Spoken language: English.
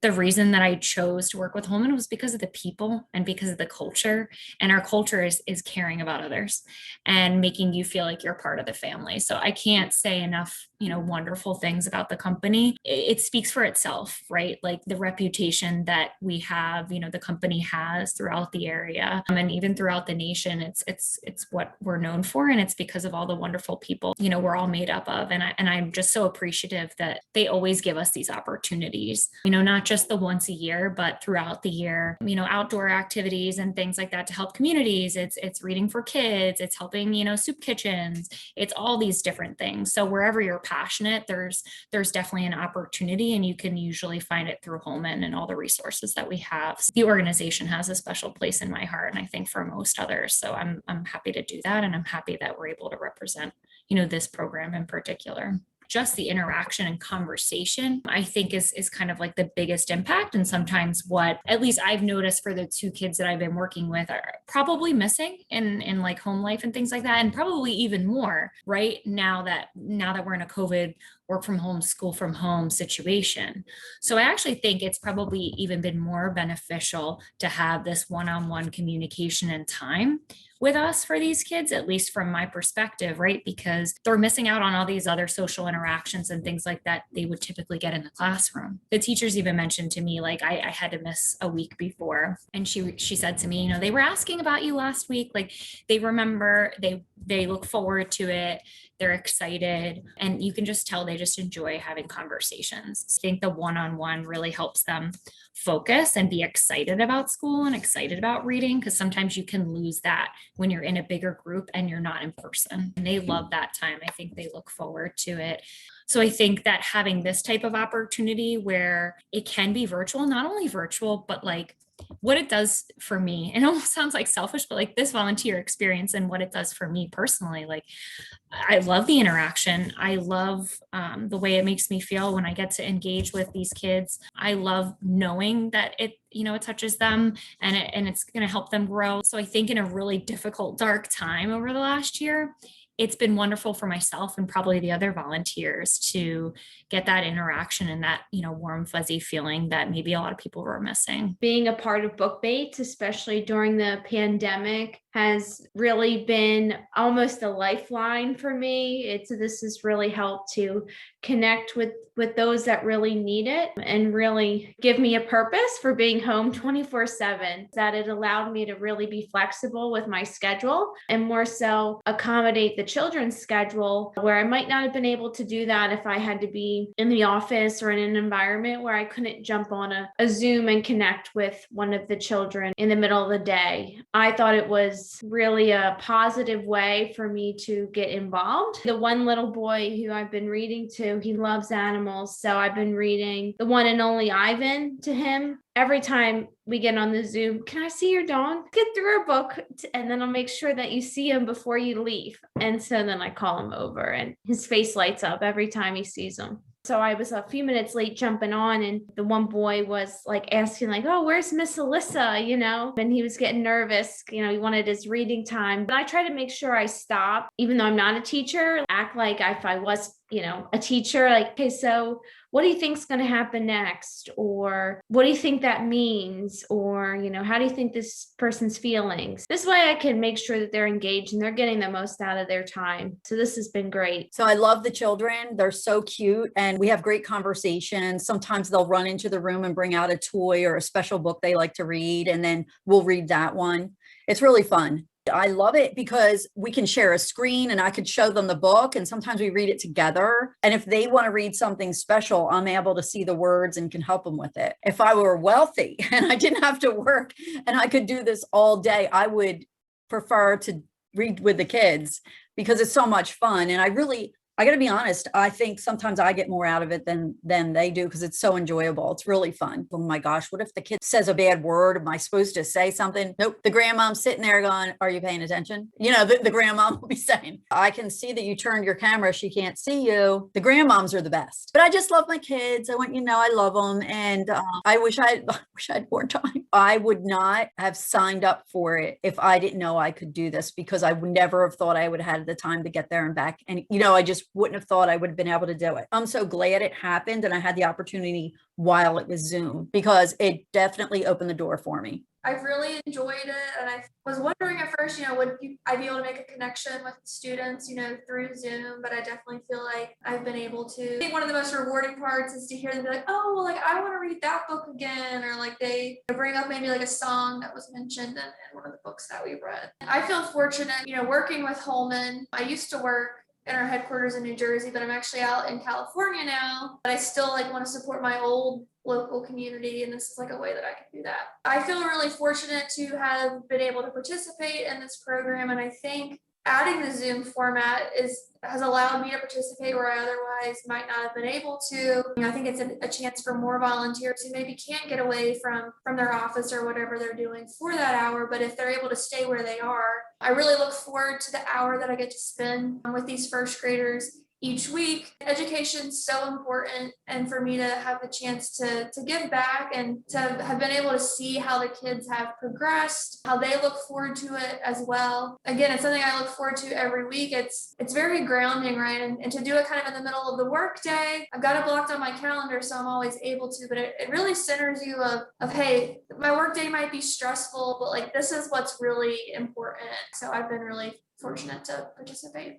The reason that I chose to work with Holman was because of the people and because of the culture. And our culture is caring about others and making you feel like you're part of the family. So I can't say enough, wonderful things about the company. It speaks for itself, right? Like the reputation that we have, the company has throughout the area, and even throughout the nation. It's what we're known for, and it's because of all the wonderful people, we're all made up of. And I'm just so appreciative that they always give us these opportunities, not just the once a year, but throughout the year, outdoor activities and things like that to help communities. It's reading for kids, it's helping, soup kitchens, it's all these different things. So wherever you're passionate, there's definitely an opportunity, and you can usually find it through Holman and all the resources that we have. The organization has a special place in my heart, and I think for most others. So I'm happy to do that, and I'm happy that we're able to represent, this program in particular. Just the interaction and conversation, I think is kind of like the biggest impact. And sometimes what at least I've noticed for the two kids that I've been working with are probably missing in like home life and things like that. And probably even more right now that we're in a COVID work from home, school from home situation. So I actually think it's probably even been more beneficial to have this one-on-one communication and time with us for these kids, at least from my perspective, right? Because they're missing out on all these other social interactions and things like that they would typically get in the classroom. The teachers even mentioned to me, like, I had to miss a week before. And she said to me, they were asking about you last week. Like they remember, they look forward to it. They're excited, and you can just tell they just enjoy having conversations. I think the one-on-one really helps them focus and be excited about school and excited about reading, because sometimes you can lose that when you're in a bigger group and you're not in person. And they love that time. I think they look forward to it. So I think that having this type of opportunity where it can be virtual, not only virtual, but like what it does for me, it almost sounds like selfish, but like this volunteer experience and what it does for me personally, like I love the interaction. I love the way it makes me feel when I get to engage with these kids. I love knowing that it touches them and it's going to help them grow. So I think in a really difficult, dark time over the last year, it's been wonderful for myself and probably the other volunteers to get that interaction and that, warm, fuzzy feeling that maybe a lot of people were missing. Being a part of BookMates, especially during the pandemic, has really been almost a lifeline for me. This has really helped to connect with those that really need it and really give me a purpose for being home 24/7, that it allowed me to really be flexible with my schedule and more so accommodate the children's schedule, where I might not have been able to do that if I had to be in the office or in an environment where I couldn't jump on a Zoom and connect with one of the children in the middle of the day. I thought it was really a positive way for me to get involved. The one little boy who I've been reading to, he loves animals. So I've been reading The One and Only Ivan to him. Every time we get on the Zoom, can I see your dog? Get through a book, and then I'll make sure that you see him before you leave. And so then I call him over, and his face lights up every time he sees him. So I was a few minutes late jumping on, and the one boy was like asking like, oh, where's Miss Alyssa? And he was getting nervous. He wanted his reading time. But I try to make sure I stop, even though I'm not a teacher, act like if I was, a teacher, like, okay, so what do you think's going to happen next? Or what do you think that means? Or, how do you think this person's feelings? This way I can make sure that they're engaged and they're getting the most out of their time. So this has been great. So I love the children. They're so cute and we have great conversations. Sometimes they'll run into the room and bring out a toy or a special book they like to read, and then we'll read that one. It's really fun. I love it because we can share a screen and I could show them the book, and sometimes we read it together. And if they want to read something special, I'm able to see the words and can help them with it. If I were wealthy and I didn't have to work and I could do this all day, I would prefer to read with the kids because it's so much fun. And I got to be honest, I think sometimes I get more out of it than they do because it's so enjoyable. It's really fun. Oh my gosh, what if the kid says a bad word? Am I supposed to say something? Nope. The grandmom's sitting there going, are you paying attention? The grandmom will be saying, I can see that you turned your camera. She can't see you. The grandmoms are the best. But I just love my kids. I want you to know I love them. And I wish I had more time. I would not have signed up for it if I didn't know I could do this, because I would never have thought I would have had the time to get there and back. And, I just wouldn't have thought I would have been able to do it. I'm so glad it happened and I had the opportunity while it was Zoom, because it definitely opened the door for me. I've really enjoyed it, and I was wondering at first, would I be able to make a connection with students, through Zoom? But I definitely feel like I've been able to. I think one of the most rewarding parts is to hear them be like, "Oh, well, like I want to read that book again," or like they bring up maybe like a song that was mentioned in one of the books that we read. I feel fortunate, working with Holman. I used to work in our headquarters in New Jersey, but I'm actually out in California now. But I still want to support my old local community, and this is a way that I can do that. I feel really fortunate to have been able to participate in this program, and I think adding the Zoom format has allowed me to participate where I otherwise might not have been able to. I think it's a chance for more volunteers who maybe can't get away from their office or whatever they're doing for that hour, but if they're able to stay where they are, I really look forward to the hour that I get to spend with these first graders each week. Education is so important, and for me to have the chance to give back and to have been able to see how the kids have progressed, how they look forward to it as well. Again, it's something I look forward to every week. It's very grounding, right? And to do it kind of in the middle of the work day, I've got it blocked on my calendar, so I'm always able to, but it really centers you of hey, my work day might be stressful, but this is what's really important. So I've been really fortunate to participate.